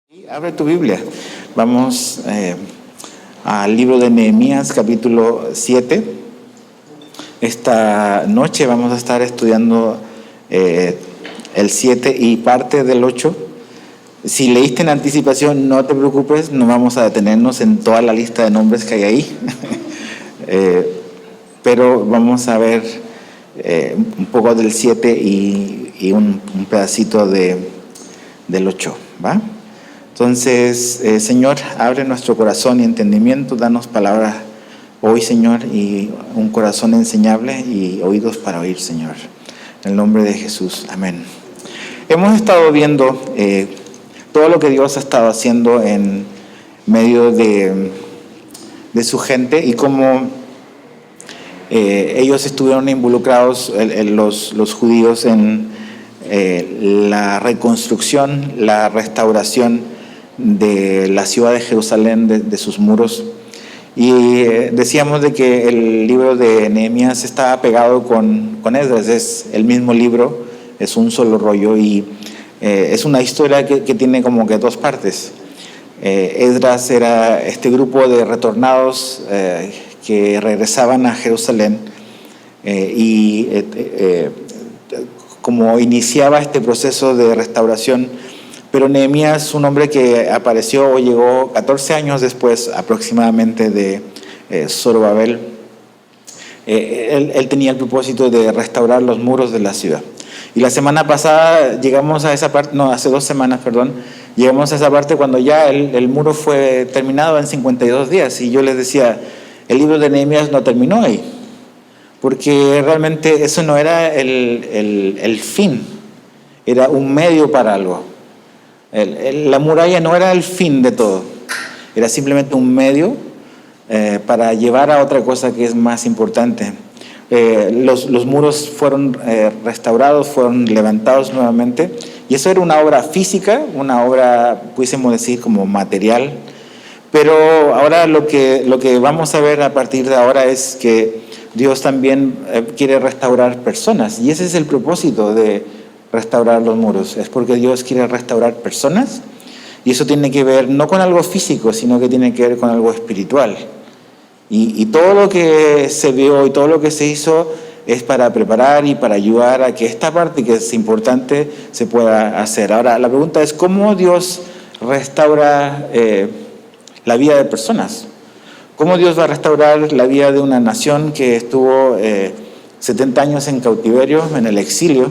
Y abre tu Biblia. Vamos al libro de Nehemías, capítulo 7. Esta noche vamos a estar estudiando el 7 y parte del 8. Si leíste en anticipación, no te preocupes, no vamos a detenernos en toda la lista de nombres que hay ahí. Pero vamos a ver un poco del 7 y un pedacito del 8, ¿va? Entonces, Señor, abre nuestro corazón y entendimiento, danos palabras hoy, Señor, y un corazón enseñable y oídos para oír, Señor. En el nombre de Jesús, amén. Hemos estado viendo todo lo que Dios ha estado haciendo en medio de su gente y cómo ellos estuvieron involucrados, los judíos, en la reconstrucción, la restauración de la ciudad de Jerusalén, de sus muros. Y decíamos de que el libro de Nehemías estaba pegado con Esdras, es el mismo libro, es un solo rollo y es una historia que tiene como que dos partes. Esdras era este grupo de retornados que regresaban a Jerusalén y como iniciaba este proceso de restauración. Pero Nehemías, un hombre que apareció o llegó 14 años después aproximadamente de Zorobabel, él tenía el propósito de restaurar los muros de la ciudad. Y la semana pasada llegamos a esa parte, no, hace 2 semanas, perdón, llegamos a esa parte cuando ya el muro fue terminado en 52 días. Y yo les decía, el libro de Nehemías no terminó ahí, porque realmente eso no era el fin, era un medio para algo. La muralla no era el fin de todo, era simplemente un medio para llevar a otra cosa que es más importante. Los muros fueron restaurados, fueron levantados nuevamente, y eso era una obra física, una obra, pudiésemos decir, como material. Pero ahora lo que vamos a ver a partir de ahora es que Dios también quiere restaurar personas, y ese es el propósito de restaurar los muros, es porque Dios quiere restaurar personas, y eso tiene que ver no con algo físico, sino que tiene que ver con algo espiritual. Y todo lo que se vio y todo lo que se hizo es para preparar y para ayudar a que esta parte que es importante se pueda hacer. Ahora, la pregunta es, ¿cómo Dios restaura la vida de personas? ¿Cómo Dios va a restaurar la vida de una nación que estuvo 70 años en cautiverio, en el exilio?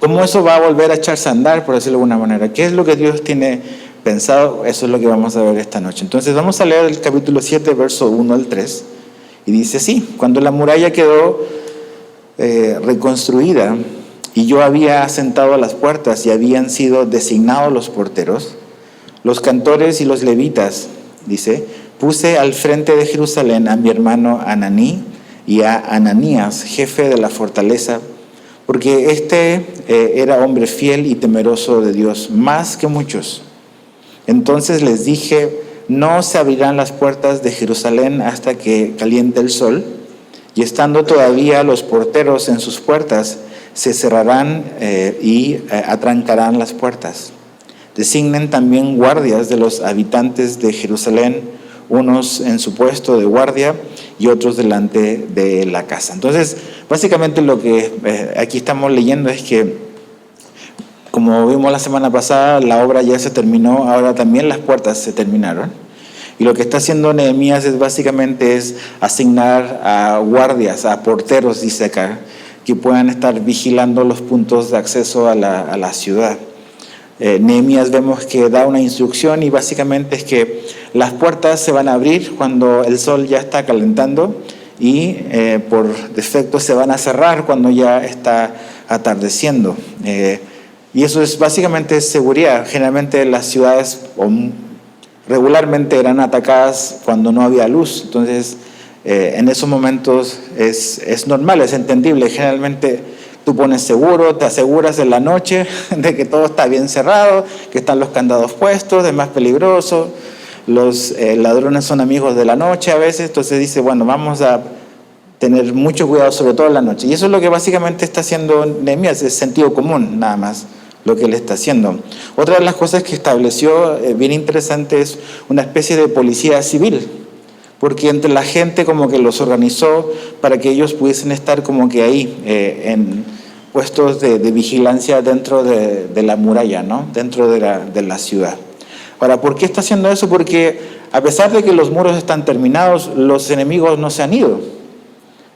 ¿Cómo eso va a volver a echarse a andar, por decirlo de alguna manera? ¿Qué es lo que Dios tiene pensado? Eso es lo que vamos a ver esta noche. Entonces vamos a leer el capítulo 7, verso 1 al 3. Y dice así: cuando la muralla quedó reconstruida y yo había asentado a las puertas y habían sido designados los porteros, los cantores y los levitas, dice, puse al frente de Jerusalén a mi hermano Ananí y a Ananías, jefe de la fortaleza, porque era hombre fiel y temeroso de Dios, más que muchos. Entonces les dije, no se abrirán las puertas de Jerusalén hasta que caliente el sol, y estando todavía los porteros en sus puertas, se cerrarán y atrancarán las puertas. Designen también guardias de los habitantes de Jerusalén, unos en su puesto de guardia y otros delante de la casa. Entonces, básicamente lo que aquí estamos leyendo es que, como vimos la semana pasada, la obra ya se terminó, ahora también las puertas se terminaron. Y lo que está haciendo Nehemías es básicamente asignar a guardias, a porteros, dice acá, que puedan estar vigilando los puntos de acceso a la ciudad. Nehemías vemos que da una instrucción y básicamente es que las puertas se van a abrir cuando el sol ya está calentando y por defecto se van a cerrar cuando ya está atardeciendo. Y eso es básicamente seguridad. Generalmente las ciudades regularmente eran atacadas cuando no había luz, entonces en esos momentos es normal, es entendible. Generalmente tú pones seguro, te aseguras en la noche de que todo está bien cerrado, que están los candados puestos, es más peligroso. Los ladrones son amigos de la noche a veces, entonces dice, bueno, vamos a tener mucho cuidado, sobre todo en la noche. Y eso es lo que básicamente está haciendo Nehemías, es sentido común nada más lo que él está haciendo. Otra de las cosas que estableció, bien interesante, es una especie de policía civil, porque entre la gente como que los organizó para que ellos pudiesen estar como que ahí, en puestos de vigilancia dentro de la muralla, ¿no? Dentro de la ciudad. Ahora, ¿por qué está haciendo eso? Porque a pesar de que los muros están terminados, los enemigos no se han ido.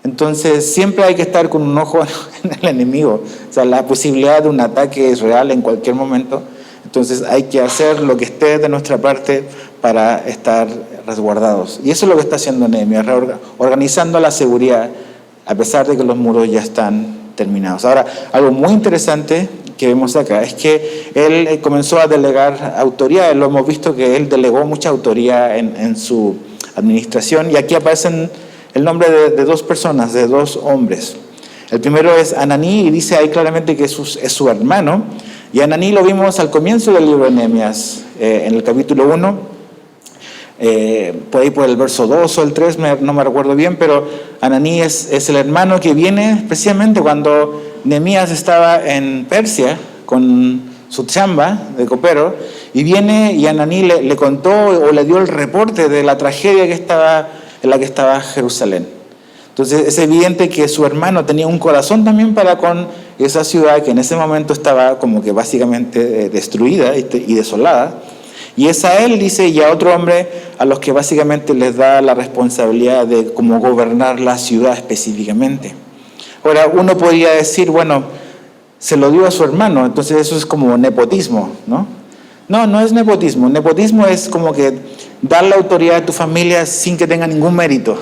Entonces, siempre hay que estar con un ojo en el enemigo. O sea, la posibilidad de un ataque es real en cualquier momento. Entonces, hay que hacer lo que esté de nuestra parte para estar resguardados. Y eso es lo que está haciendo Nehemías, organizando la seguridad, a pesar de que los muros ya están terminados. Ahora, algo muy interesante que vemos acá es que él comenzó a delegar autoridad. Lo hemos visto que él delegó mucha autoridad en su administración, y aquí aparecen el nombre de dos personas, de dos hombres. El primero es Ananí, y dice ahí claramente que es su hermano, y Ananí lo vimos al comienzo del libro de Nehemías, en el capítulo 1, por ahí por el verso 2 o el 3, no me recuerdo bien, pero Ananí es el hermano que viene especialmente cuando Nehemías estaba en Persia con su chamba de copero, y viene y Ananí le contó o le dio el reporte de la tragedia en la que estaba Jerusalén. Entonces es evidente que su hermano tenía un corazón también para con esa ciudad que en ese momento estaba como que básicamente destruida y desolada. Y es a él, dice, y a otro hombre a los que básicamente les da la responsabilidad de cómo gobernar la ciudad específicamente. Ahora, uno podría decir, bueno, se lo dio a su hermano, entonces eso es como nepotismo, ¿no? No, no es nepotismo. Nepotismo es como que dar la autoridad a tu familia sin que tenga ningún mérito.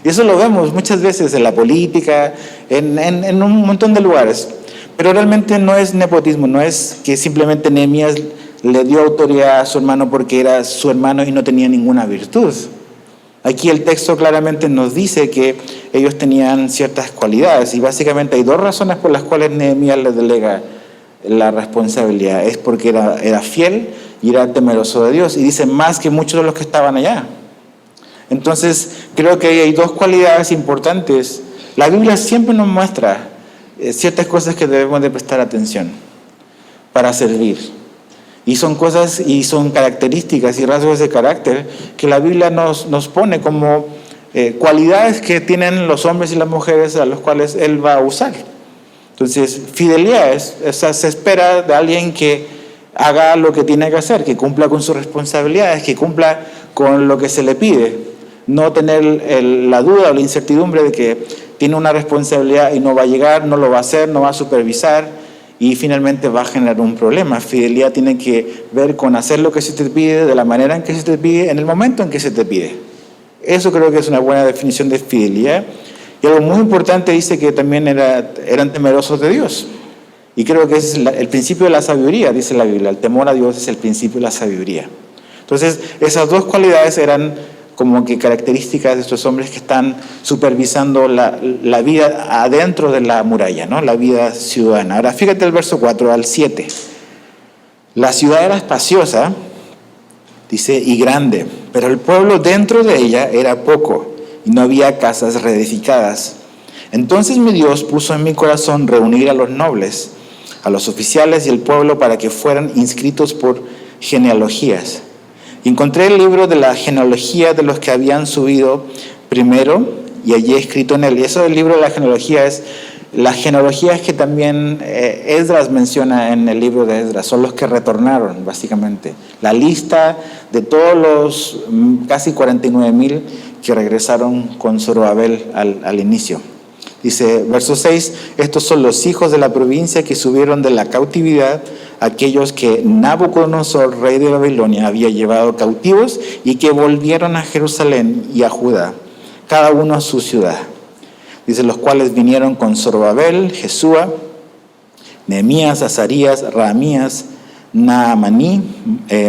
Y eso lo vemos muchas veces en la política, en un montón de lugares. Pero realmente no es nepotismo, no es que simplemente Nehemías le dio autoridad a su hermano porque era su hermano y no tenía ninguna virtud. Aquí el texto claramente nos dice que ellos tenían ciertas cualidades, y básicamente hay dos razones por las cuales Nehemías les delega la responsabilidad. Es porque era fiel y era temeroso de Dios, y dice más que muchos de los que estaban allá. Entonces creo que hay dos cualidades importantes. La Biblia siempre nos muestra ciertas cosas que debemos de prestar atención para servir. Y son cosas y son características y rasgos de carácter que la Biblia nos pone como cualidades que tienen los hombres y las mujeres a los cuales Él va a usar. Entonces, fidelidad se espera de alguien que haga lo que tiene que hacer, que cumpla con sus responsabilidades, que cumpla con lo que se le pide. No tener la duda o la incertidumbre de que tiene una responsabilidad y no va a llegar, no lo va a hacer, no va a supervisar, y finalmente va a generar un problema. Fidelidad tiene que ver con hacer lo que se te pide, de la manera en que se te pide, en el momento en que se te pide. Eso creo que es una buena definición de fidelidad. Y algo muy importante, dice que también eran temerosos de Dios. Y creo que es el principio de la sabiduría, dice la Biblia. El temor a Dios es el principio de la sabiduría. Entonces, esas dos cualidades eran como que características de estos hombres que están supervisando la vida adentro de la muralla, ¿no? La vida ciudadana. Ahora, fíjate el verso 4 al 7. La ciudad era espaciosa, dice, y grande, pero el pueblo dentro de ella era poco, y no había casas reedificadas. Entonces mi Dios puso en mi corazón reunir a los nobles, a los oficiales y el pueblo para que fueran inscritos por genealogías. Encontré el libro de la genealogía de los que habían subido primero, y allí escrito en él. Y eso del libro de la genealogía es las genealogías que también Esdras menciona en el libro de Esdras. Son los que retornaron, básicamente. La lista de todos los casi 49,000 que regresaron con Zorobabel al inicio. Dice, verso 6, estos son los hijos de la provincia que subieron de la cautividad, aquellos que Nabucodonosor, rey de Babilonia, había llevado cautivos y que volvieron a Jerusalén y a Judá, cada uno a su ciudad. Dice, los cuales vinieron con Zorobabel, Jesúa, Nehemías, Azarías, Rahamías, Naamaní,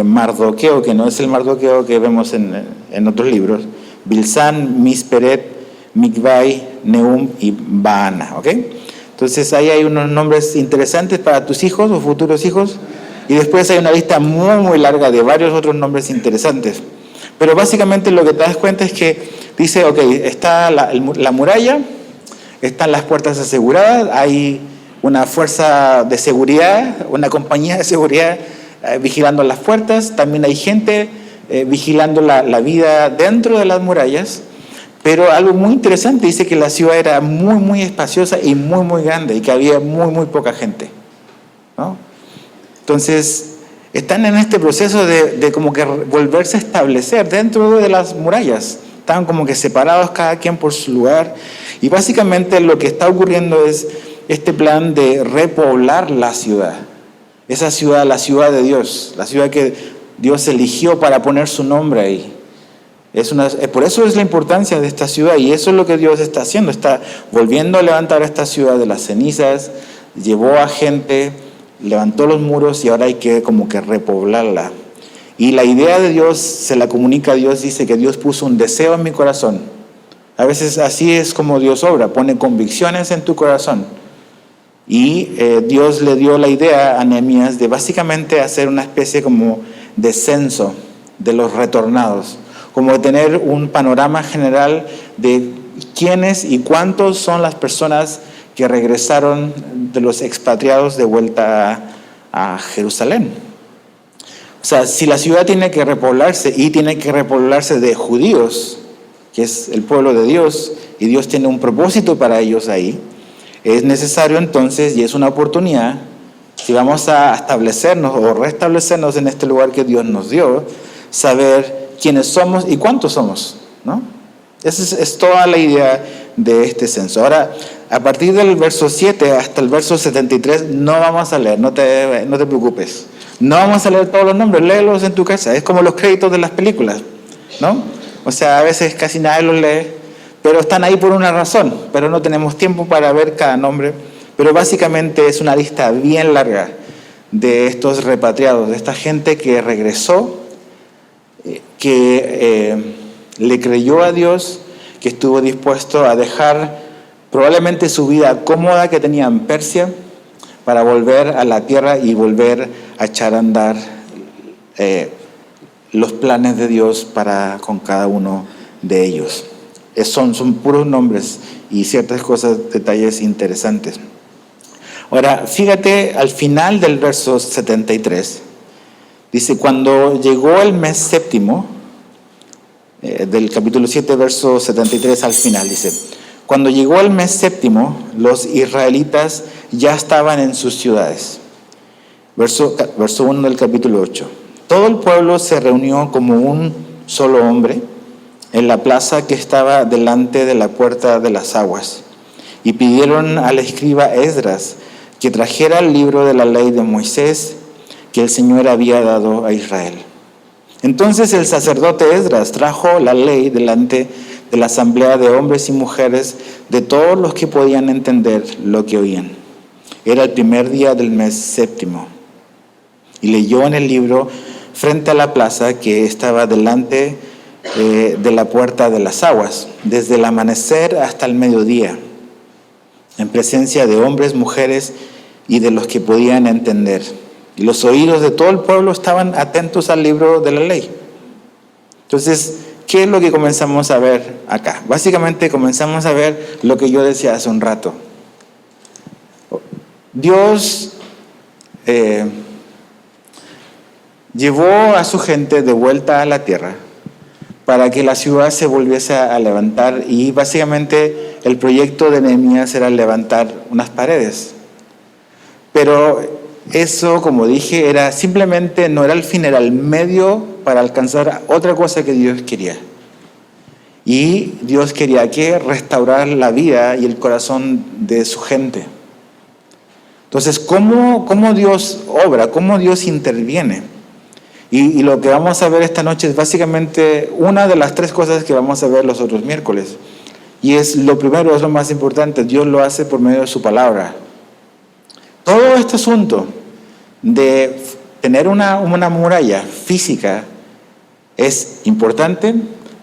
Mardoqueo, que no es el Mardoqueo que vemos en otros libros, Bilsán, Misperet, Migbai, Nehum y Baana, ¿ok? Entonces ahí hay unos nombres interesantes para tus hijos o futuros hijos, y después hay una lista muy muy larga de varios otros nombres interesantes. Pero básicamente lo que te das cuenta es que dice, ok, está la muralla, están las puertas aseguradas, hay una fuerza de seguridad, una compañía de seguridad vigilando las puertas. También hay gente vigilando la vida dentro de las murallas. Pero algo muy interesante, dice que la ciudad era muy, muy espaciosa y muy, muy grande, y que había muy, muy poca gente, ¿no? Entonces, están en este proceso de como que volverse a establecer dentro de las murallas. Estaban como que separados cada quien por su lugar. Y básicamente lo que está ocurriendo es este plan de repoblar la ciudad. Esa ciudad, la ciudad de Dios, la ciudad que Dios eligió para poner su nombre ahí. Por eso es la importancia de esta ciudad, y eso es lo que Dios está haciendo. Está volviendo a levantar esta ciudad de las cenizas, llevó a gente, levantó los muros, y ahora hay que como que repoblarla. Y la idea de Dios se la comunica a Dios, dice que Dios puso un deseo en mi corazón. A veces así es como Dios obra, pone convicciones en tu corazón. Y Dios le dio la idea a Nehemías de básicamente hacer una especie como de censo de los retornados, como de tener un panorama general de quiénes y cuántos son las personas que regresaron de los expatriados de vuelta a Jerusalén. O sea, si la ciudad tiene que repoblarse, y tiene que repoblarse de judíos, que es el pueblo de Dios, y Dios tiene un propósito para ellos ahí, es necesario entonces, y es una oportunidad, si vamos a establecernos o restablecernos en este lugar que Dios nos dio, saber quiénes somos y cuántos somos, ¿no? Esa es toda la idea de este censo. Ahora, a partir del verso 7 hasta el verso 73, no vamos a leer, no te preocupes. No vamos a leer todos los nombres, léelos en tu casa. Es como los créditos de las películas, ¿no? O sea, a veces casi nadie los lee, pero están ahí por una razón, pero no tenemos tiempo para ver cada nombre. Pero básicamente es una lista bien larga de estos repatriados, de esta gente que regresó, que le creyó a Dios, que estuvo dispuesto a dejar probablemente su vida cómoda que tenía en Persia para volver a la tierra y volver a echar a andar los planes de Dios con cada uno de ellos. Son puros nombres y ciertas cosas, detalles interesantes. Ahora, fíjate al final del verso 73. Dice, cuando llegó el mes séptimo, del capítulo 7, verso 73 al final, dice, cuando llegó el mes séptimo, los israelitas ya estaban en sus ciudades. Verso 1 del capítulo 8. Todo el pueblo se reunió como un solo hombre en la plaza que estaba delante de la puerta de las aguas, y pidieron al escriba Esdras que trajera el libro de la ley de Moisés que el Señor había dado a Israel. Entonces el sacerdote Esdras trajo la ley delante de la asamblea de hombres y mujeres, de todos los que podían entender lo que oían. Era el primer día del mes séptimo. Y leyó en el libro frente a la plaza que estaba delante de la puerta de las aguas, desde el amanecer hasta el mediodía, en presencia de hombres, mujeres y de los que podían entender. Y los oídos de todo el pueblo estaban atentos al libro de la ley. Entonces, ¿qué es lo que comenzamos a ver acá? Básicamente comenzamos a ver lo que yo decía hace un rato. Dios llevó a su gente de vuelta a la tierra para que la ciudad se volviese a levantar, y básicamente el proyecto de Nehemías era levantar unas paredes. Pero eso, como dije, no era el fin, era el medio para alcanzar otra cosa que Dios quería. Y Dios quería restaurar la vida y el corazón de su gente. Entonces, ¿cómo Dios obra? ¿Cómo Dios interviene? Y lo que vamos a ver esta noche es básicamente una de las tres cosas que vamos a ver los otros miércoles. Y lo primero, es lo más importante, Dios lo hace por medio de su palabra. Todo este asunto de tener una muralla física es importante,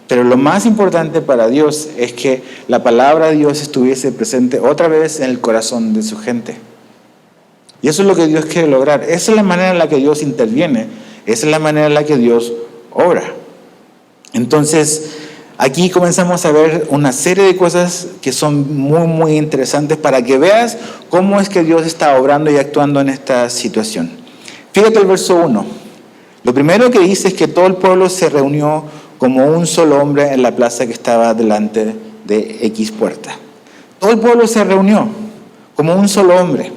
pero lo más importante para Dios es que la palabra de Dios estuviese presente otra vez en el corazón de su gente. Y eso es lo que Dios quiere lograr. Esa es la manera en la que Dios interviene. Esa es la manera en la que Dios obra. Entonces, Aquí comenzamos a ver una serie de cosas que son muy, muy interesantes para que veas cómo es que Dios está obrando y actuando en esta situación. Fíjate el verso 1. Lo primero que dice es que todo el pueblo se reunió como un solo hombre en la plaza que estaba delante de X puerta. Todo el pueblo se reunió como un solo hombre.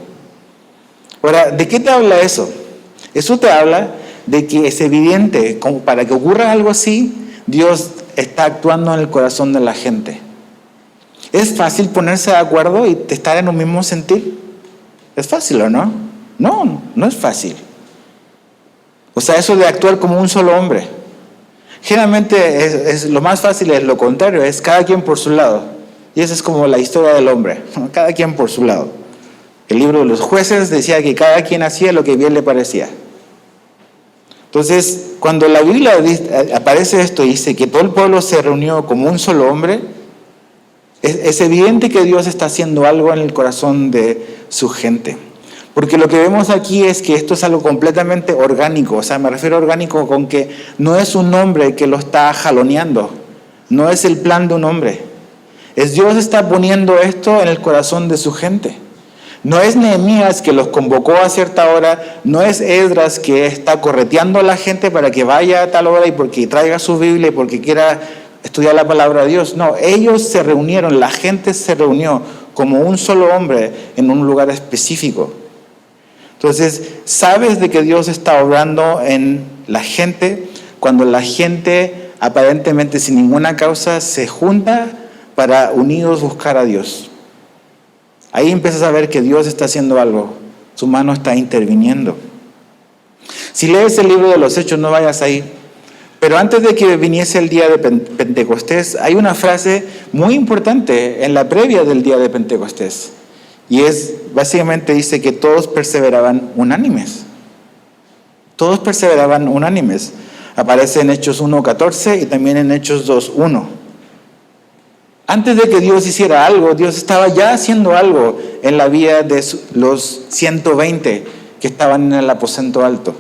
Ahora, ¿de qué te habla eso? Eso te habla de que es evidente, como para que ocurra algo así, Dios está actuando en el corazón de la gente. ¿Es fácil ponerse de acuerdo y estar en un mismo sentir? ¿Es fácil o no? No, no es fácil. O sea, eso de actuar como un solo hombre. Generalmente lo más fácil es lo contrario, es cada quien por su lado. Y esa es como la historia del hombre, cada quien por su lado. El libro de los jueces decía que cada quien hacía lo que bien le parecía. Entonces, cuando la Biblia aparece esto y dice que todo el pueblo se reunió como un solo hombre, es evidente que Dios está haciendo algo en el corazón de su gente. Porque lo que vemos aquí es que esto es algo completamente orgánico. O sea, me refiero a orgánico con que no es un hombre que lo está jaloneando. No es el plan de un hombre. Es Dios está poniendo esto en el corazón de su gente. No es Nehemías que los convocó a cierta hora, no es Esdras que está correteando a la gente para que vaya a tal hora y porque traiga su Biblia y porque quiera estudiar la palabra de Dios. No, ellos se reunieron, la gente se reunió como un solo hombre en un lugar específico. Entonces, sabes de que Dios está obrando en la gente cuando la gente aparentemente sin ninguna causa se junta para unidos buscar a Dios. Ahí empiezas a ver que Dios está haciendo algo, su mano está interviniendo. Si lees el libro de los Hechos, no vayas ahí. Pero antes de que viniese el día de Pentecostés, hay una frase muy importante en la previa del día de Pentecostés. Y básicamente dice que todos perseveraban unánimes. Todos perseveraban unánimes. Aparece en Hechos 1:14 y también en Hechos 2:1. Antes de que Dios hiciera algo, Dios estaba ya haciendo algo en la vida de los 120 que estaban en el aposento alto.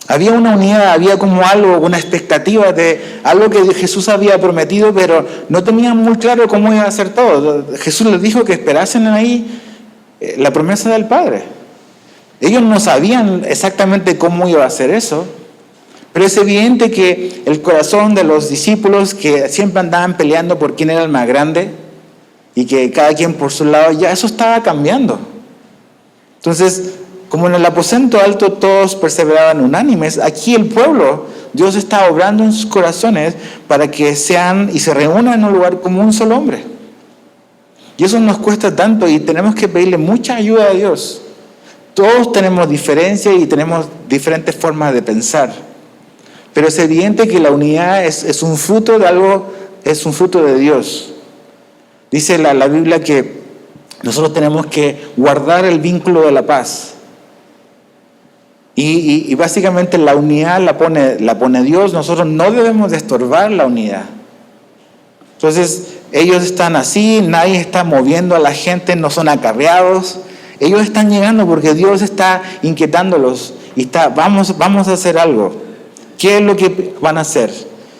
Había una unidad, había como algo, una expectativa de algo que Jesús había prometido, pero no tenían muy claro cómo iba a hacer todo. Jesús les dijo que esperasen ahí la promesa del Padre. Ellos no sabían exactamente cómo iba a hacer eso, pero es evidente que el corazón de los discípulos que siempre andaban peleando por quién era el más grande y que cada quien por su lado, ya eso estaba cambiando. Entonces, como en el aposento alto todos perseveraban unánimes, aquí el pueblo, Dios está obrando en sus corazones para que sean y se reúnan en un lugar como un solo hombre. Y eso nos cuesta tanto y tenemos que pedirle mucha ayuda a Dios. Todos tenemos diferencias y tenemos diferentes formas de pensar. Pero es evidente que la unidad es un fruto de algo, es un fruto de Dios. Dice la Biblia que nosotros tenemos que guardar el vínculo de la paz. Y básicamente la unidad la pone Dios, nosotros no debemos de estorbar la unidad. Entonces ellos están así, nadie está moviendo a la gente, no son acarreados. Ellos están llegando porque Dios está inquietándolos y vamos a hacer algo. ¿Qué es lo que van a hacer?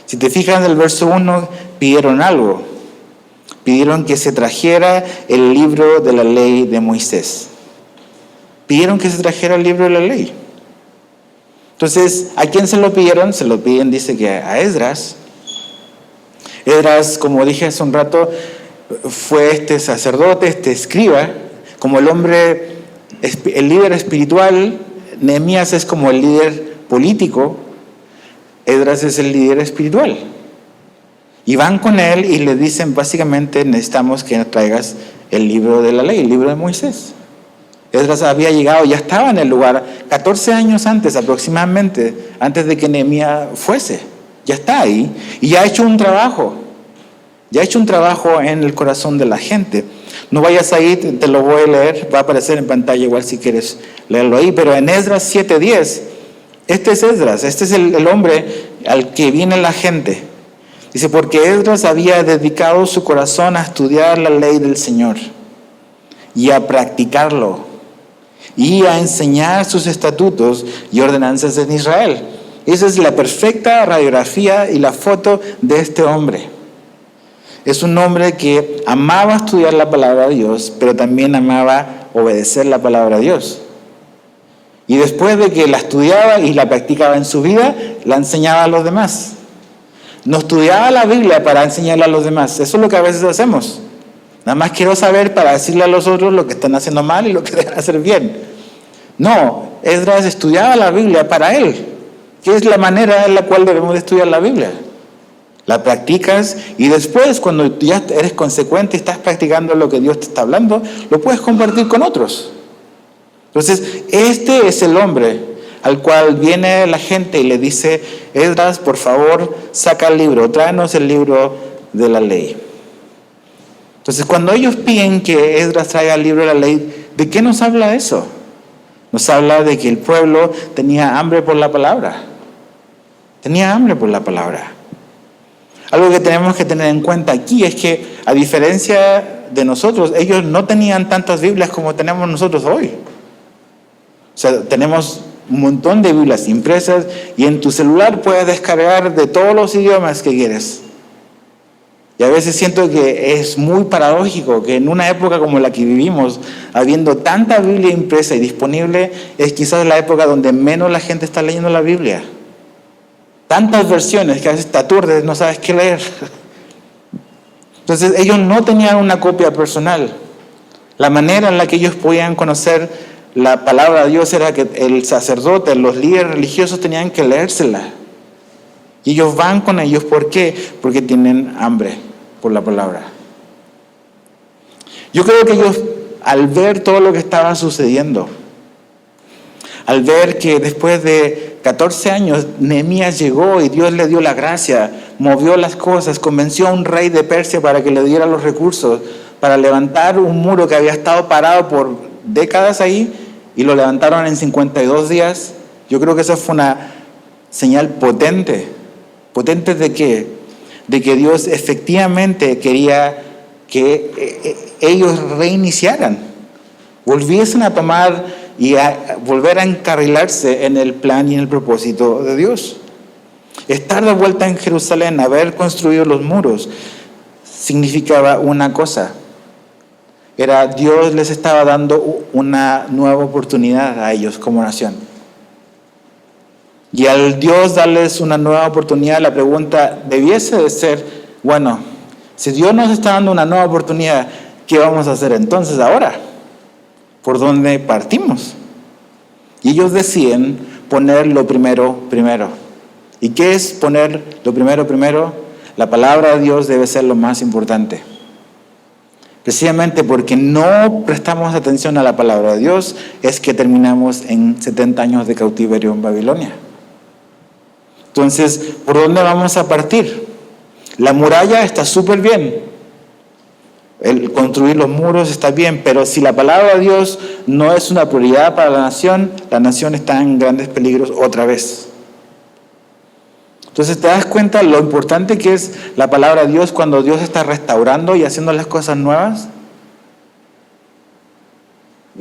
Si te fijas en el verso 1, pidieron algo. Pidieron que se trajera el libro de la ley de Moisés. Pidieron que se trajera el libro de la ley. Entonces, ¿a quién se lo pidieron? Se lo piden, dice que a Esdras. Esdras, como dije hace un rato, fue este sacerdote, este escriba, como el hombre, el líder espiritual. Nehemías es como el líder político. Esdras es el líder espiritual. Y van con él y le dicen básicamente necesitamos que traigas el libro de la ley, el libro de Moisés. Esdras había llegado, ya estaba en el lugar 14 años antes aproximadamente, antes de que Nehemías fuese. Ya está ahí y ya ha hecho un trabajo. Ya ha hecho un trabajo en el corazón de la gente. No vayas ahí, te lo voy a leer, va a aparecer en pantalla igual si quieres leerlo ahí, pero en Esdras 7:10, este es Esdras, este es el hombre al que viene la gente. Dice, porque Esdras había dedicado su corazón a estudiar la ley del Señor y a practicarlo y a enseñar sus estatutos y ordenanzas en Israel. Esa es la perfecta radiografía y la foto de este hombre. Es un hombre que amaba estudiar la palabra de Dios, pero también amaba obedecer la palabra de Dios. Y después de que la estudiaba y la practicaba en su vida, la enseñaba a los demás. No estudiaba la Biblia para enseñarla a los demás. Eso es lo que a veces hacemos. Nada más quiero saber para decirle a los otros lo que están haciendo mal y lo que deben hacer bien. No, Esdras estudiaba la Biblia para él. ¿Qué es la manera en la cual debemos de estudiar la Biblia? La practicas y después, cuando ya eres consecuente y estás practicando lo que Dios te está hablando, lo puedes compartir con otros. Entonces, este es el hombre al cual viene la gente y le dice: Esdras, por favor, saca el libro, tráenos el libro de la ley. Entonces, cuando ellos piden que Esdras traiga el libro de la ley, ¿de qué nos habla eso? Nos habla de que el pueblo tenía hambre por la palabra. Tenía hambre por la palabra. Algo que tenemos que tener en cuenta aquí es que, a diferencia de nosotros, ellos no tenían tantas Biblias como tenemos nosotros hoy. O sea, tenemos un montón de Biblias impresas y en tu celular puedes descargar de todos los idiomas que quieres. Y a veces siento que es muy paradójico que en una época como la que vivimos, habiendo tanta Biblia impresa y disponible, es quizás la época donde menos la gente está leyendo la Biblia. Tantas versiones que a veces te aturdes, no sabes qué leer. Entonces ellos no tenían una copia personal. La manera en la que ellos podían conocer la palabra de Dios era que el sacerdote, los líderes religiosos tenían que leérsela. Y ellos van con ellos, ¿por qué? Porque tienen hambre por la palabra. Yo creo que ellos, al ver todo lo que estaba sucediendo, al ver que después de 14 años Nehemías llegó y Dios le dio la gracia, movió las cosas, convenció a un rey de Persia para que le diera los recursos para levantar un muro que había estado parado por décadas ahí, y lo levantaron en 52 días. Yo creo que esa fue una señal potente. ¿Potente de qué? De que Dios efectivamente quería que ellos reiniciaran, volviesen a tomar y a volver a encarrilarse en el plan y en el propósito de Dios. Estar de vuelta en Jerusalén, haber construido los muros, significaba una cosa. Era Dios les estaba dando una nueva oportunidad a ellos como nación. Y al Dios darles una nueva oportunidad, la pregunta debiese de ser: bueno, si Dios nos está dando una nueva oportunidad, ¿qué vamos a hacer entonces ahora? ¿Por dónde partimos? Y ellos deciden poner lo primero primero. ¿Y qué es poner lo primero primero? La palabra de Dios debe ser lo más importante. Precisamente porque no prestamos atención a la palabra de Dios, es que terminamos en 70 años de cautiverio en Babilonia. Entonces, ¿por dónde vamos a partir? La muralla está súper bien. El construir los muros está bien, pero si la palabra de Dios no es una prioridad para la nación está en grandes peligros otra vez. Entonces, ¿te das cuenta lo importante que es la palabra de Dios cuando Dios está restaurando y haciendo las cosas nuevas?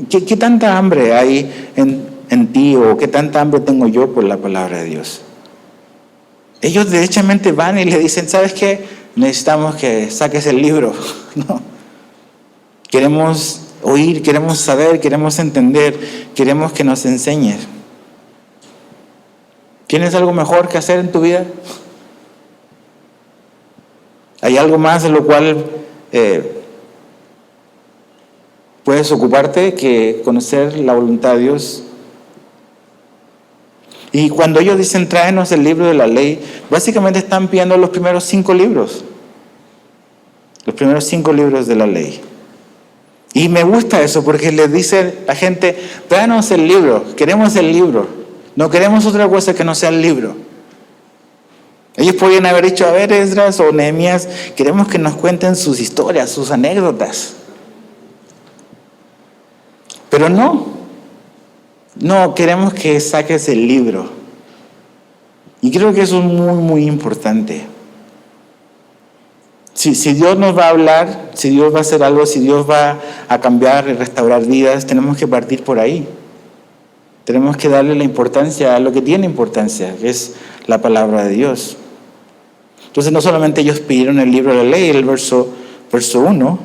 ¿Qué tanta hambre hay en ti, o qué tanta hambre tengo yo por la palabra de Dios? Ellos derechamente van y le dicen: ¿sabes qué? Necesitamos que saques el libro. No. Queremos oír, queremos saber, queremos entender, queremos que nos enseñes. ¿Tienes algo mejor que hacer en tu vida? ¿Hay algo más de lo cual puedes ocuparte que conocer la voluntad de Dios? Y cuando ellos dicen: tráenos el libro de la ley, básicamente están pidiendo los primeros 5 libros. Los primeros 5 libros de la ley. Y me gusta eso porque les dice la gente: tráenos el libro, queremos el libro. No queremos otra cosa que no sea el libro. Ellos podrían haber dicho: a ver, Esdras o Nehemías, queremos que nos cuenten sus historias, sus anécdotas. Pero no, queremos que saques el libro. Y creo que eso es muy, muy importante. Si Dios nos va a hablar, si Dios va a hacer algo, si Dios va a cambiar y restaurar vidas, tenemos que partir por ahí. Tenemos que darle la importancia a lo que tiene importancia, que es la palabra de Dios. Entonces no solamente ellos pidieron el libro de la ley, el verso 1.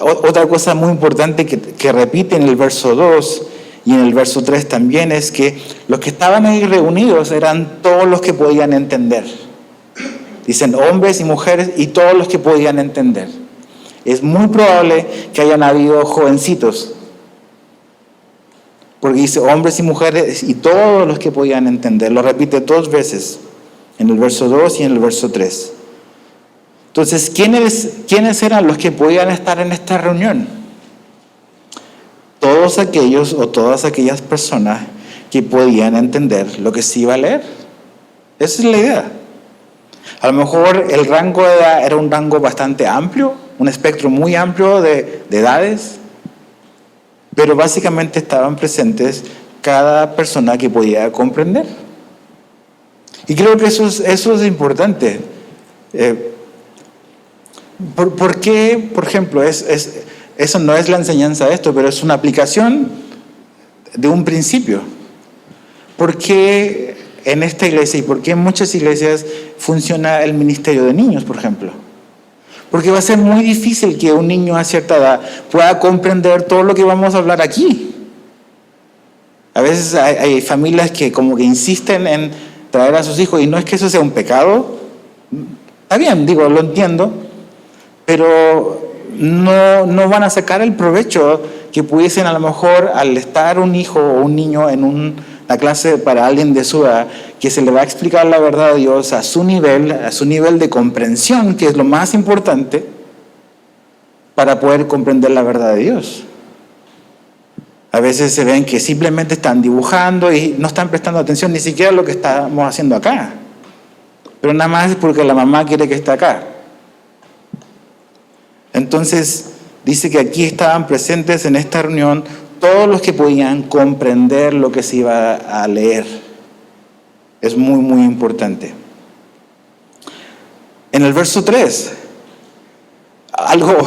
Otra cosa muy importante que repite en el verso 2 y en el verso 3 también es que los que estaban ahí reunidos eran todos los que podían entender. Dicen hombres y mujeres y todos los que podían entender. Es muy probable que hayan habido jovencitos, porque dice hombres y mujeres y todos los que podían entender. Lo repite 2 veces, en el verso 2 y en el verso 3. Entonces, ¿quiénes eran los que podían estar en esta reunión? Todos aquellos o todas aquellas personas que podían entender lo que se iba a leer. Esa es la idea. A lo mejor el rango de edad era un rango bastante amplio, un espectro muy amplio de edades, pero básicamente estaban presentes cada persona que podía comprender. Y creo que eso es importante. ¿Por qué, por ejemplo, eso no es la enseñanza de esto, pero es una aplicación de un principio? ¿Por qué en esta iglesia y por qué en muchas iglesias funciona el ministerio de niños, por ejemplo? Porque va a ser muy difícil que un niño a cierta edad pueda comprender todo lo que vamos a hablar aquí. A veces hay familias que como que insisten en traer a sus hijos, y no es que eso sea un pecado. Está bien, lo entiendo, pero no van a sacar el provecho que pudiesen a lo mejor al estar un hijo o un niño en una clase para alguien de su edad, que se le va a explicar la verdad de Dios a su nivel de comprensión, que es lo más importante para poder comprender la verdad de Dios. A veces se ven que simplemente están dibujando y no están prestando atención ni siquiera a lo que estamos haciendo acá. Pero nada más es porque la mamá quiere que esté acá. Entonces, dice que aquí estaban presentes en esta reunión todos los que podían comprender lo que se iba a leer. Es muy, muy importante. En el verso 3, algo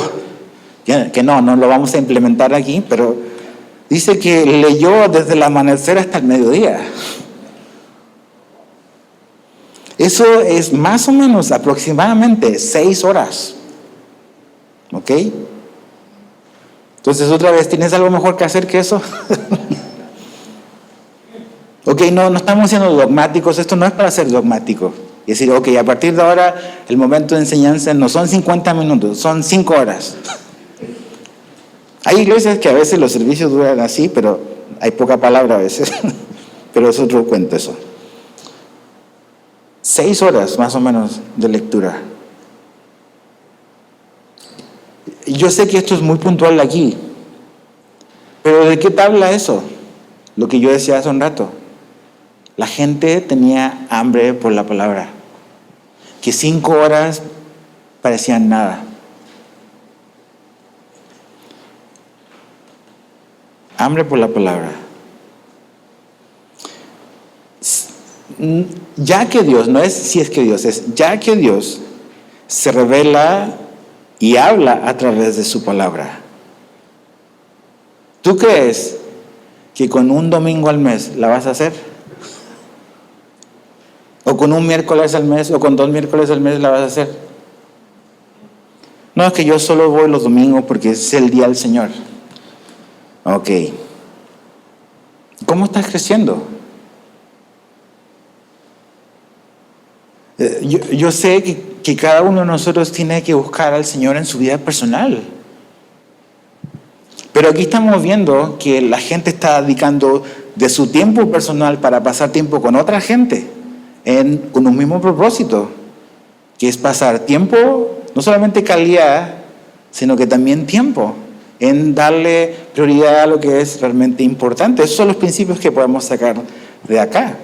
que no lo vamos a implementar aquí, pero dice que leyó desde el amanecer hasta el mediodía. Eso es más o menos aproximadamente 6 horas. ¿Ok? Entonces otra vez, ¿tienes algo mejor que hacer que eso? Ok, no estamos siendo dogmáticos, esto no es para ser dogmático. Y decir, ok, a partir de ahora el momento de enseñanza no son 50 minutos, son 5 horas. Hay iglesias que a veces los servicios duran así, pero hay poca palabra a veces. Pero es otro cuento eso. 6 horas más o menos de lectura. Yo sé que esto es muy puntual aquí, pero ¿de qué te habla eso? Lo que yo decía hace un rato. La gente tenía hambre por la palabra, que 5 horas parecían nada. Hambre por la palabra. Ya que Dios, no es si es que Dios, es ya que Dios se revela y habla a través de su palabra. ¿Tú crees que con un domingo al mes la vas a hacer? ¿O con un miércoles al mes o con 2 miércoles al mes la vas a hacer? No, es que yo solo voy los domingos porque es el día del Señor. Ok. ¿Cómo estás creciendo? Yo sé que cada uno de nosotros tiene que buscar al Señor en su vida personal. Pero aquí estamos viendo que la gente está dedicando de su tiempo personal para pasar tiempo con otra gente, con un mismo propósito, que es pasar tiempo, no solamente calidad, sino que también tiempo, en darle prioridad a lo que es realmente importante. Esos son los principios que podemos sacar de acá.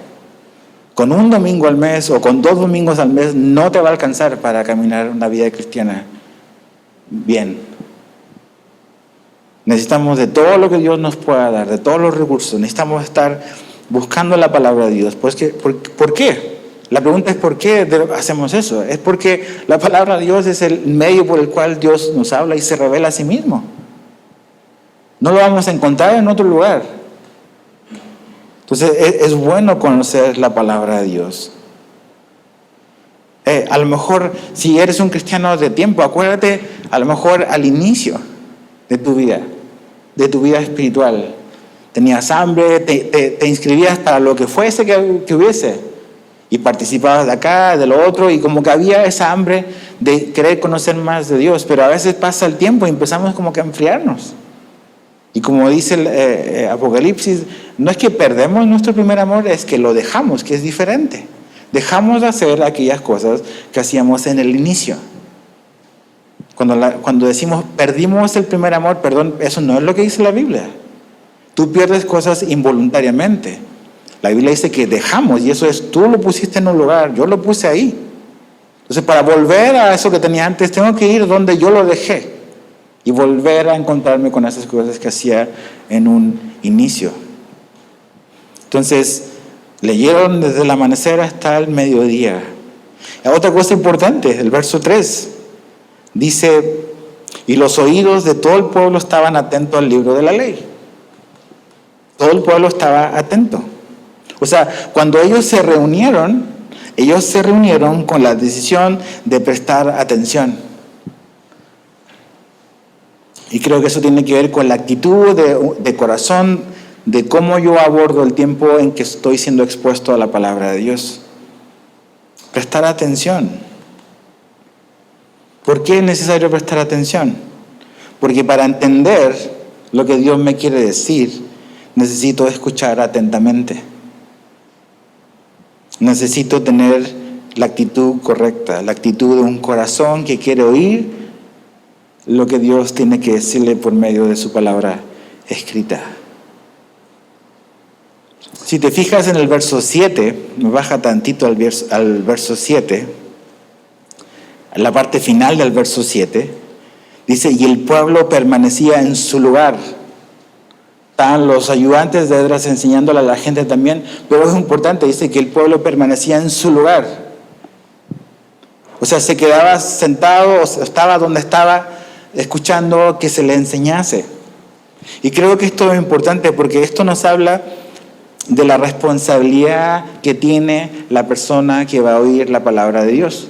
Con un domingo al mes o con 2 domingos al mes no te va a alcanzar para caminar una vida cristiana bien. Necesitamos de todo lo que Dios nos pueda dar, de todos los recursos. Necesitamos estar buscando la palabra de Dios. ¿Por qué? La pregunta es ¿por qué hacemos eso? Es porque la palabra de Dios es el medio por el cual Dios nos habla y se revela a sí mismo. No lo vamos a encontrar en otro lugar. Entonces es bueno conocer la palabra de Dios. A lo mejor, si eres un cristiano de tiempo, acuérdate, a lo mejor al inicio de tu vida espiritual. Tenías hambre, te inscribías para lo que fuese que hubiese. Y participabas de acá, de lo otro, y como que había esa hambre de querer conocer más de Dios. Pero a veces pasa el tiempo y empezamos como que a enfriarnos. Y como dice el Apocalipsis, no es que perdemos nuestro primer amor, es que lo dejamos, que es diferente. Dejamos de hacer aquellas cosas que hacíamos en el inicio. Cuando decimos perdimos el primer amor, perdón, eso no es lo que dice la Biblia. Tú pierdes cosas involuntariamente. La Biblia dice que dejamos, y eso es, tú lo pusiste en un lugar, yo lo puse ahí. Entonces, para volver a eso que tenía antes, tengo que ir donde yo lo dejé y volver a encontrarme con esas cosas que hacía en un inicio. Entonces, leyeron desde el amanecer hasta el mediodía. Otra cosa importante, el verso 3, dice, y los oídos de todo el pueblo estaban atentos al libro de la ley. Todo el pueblo estaba atento. O sea, cuando ellos se reunieron con la decisión de prestar atención. Y creo que eso tiene que ver con la actitud de corazón, de cómo yo abordo el tiempo en que estoy siendo expuesto a la palabra de Dios. Prestar atención. ¿Por qué es necesario prestar atención? Porque para entender lo que Dios me quiere decir, necesito escuchar atentamente. Necesito tener la actitud correcta, la actitud de un corazón que quiere oír lo que Dios tiene que decirle por medio de su palabra escrita. Si te fijas en el verso 7, me baja tantito al verso 7, en la parte final del verso 7, dice, y el pueblo permanecía en su lugar. Estaban los ayudantes de Esdras enseñándole a la gente también, pero es importante, dice que el pueblo permanecía en su lugar. O sea, se quedaba sentado, o estaba donde estaba, escuchando que se le enseñase. Y creo que esto es importante porque esto nos habla de la responsabilidad que tiene la persona que va a oír la palabra de Dios.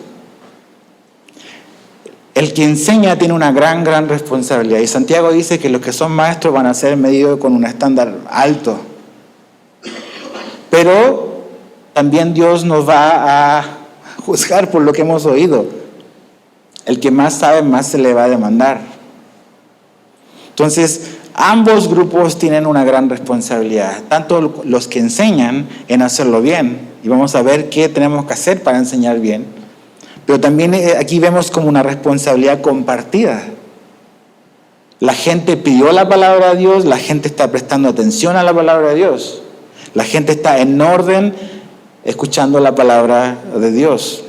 El que enseña tiene una gran responsabilidad. Y Santiago dice que los que son maestros van a ser medidos con un estándar alto. Pero también Dios nos va a juzgar por lo que hemos oído. El que más sabe, más se le va a demandar. Entonces, ambos grupos tienen una gran responsabilidad. Tanto los que enseñan en hacerlo bien, y vamos a ver qué tenemos que hacer para enseñar bien, pero también aquí vemos como una responsabilidad compartida. La gente pidió la palabra de Dios, la gente está prestando atención a la palabra de Dios. La gente está en orden escuchando la palabra de Dios.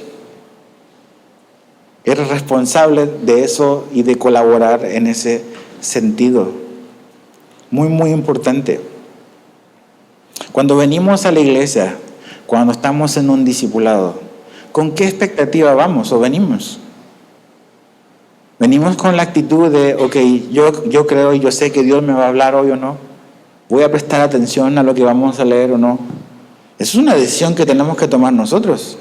Eres responsable de eso y de colaborar en ese sentido. Muy importante. Cuando venimos a la iglesia, cuando estamos en un discipulado, ¿con qué expectativa vamos o venimos? Venimos con la actitud de, ok, yo creo y yo sé que Dios me va a hablar hoy o no. Voy a prestar atención a lo que vamos a leer o no. Esa es una decisión que tenemos que tomar nosotros.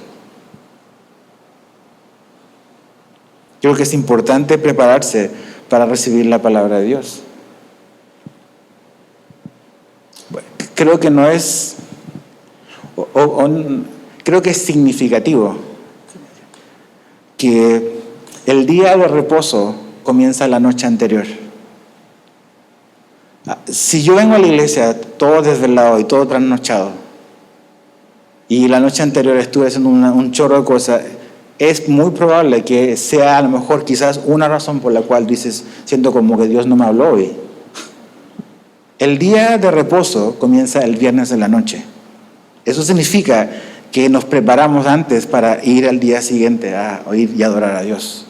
Creo que es importante prepararse para recibir la palabra de Dios. Bueno, creo que no es, creo que es significativo que el día de reposo comienza la noche anterior. Si yo vengo a la iglesia todo desvelado y todo trasnochado, y la noche anterior estuve haciendo un chorro de cosas, es muy probable que sea a lo mejor quizás una razón por la cual dices, siento como que Dios no me habló hoy. El día de reposo comienza el viernes en la noche. Eso significa que nos preparamos antes para ir al día siguiente a oír y adorar a Dios.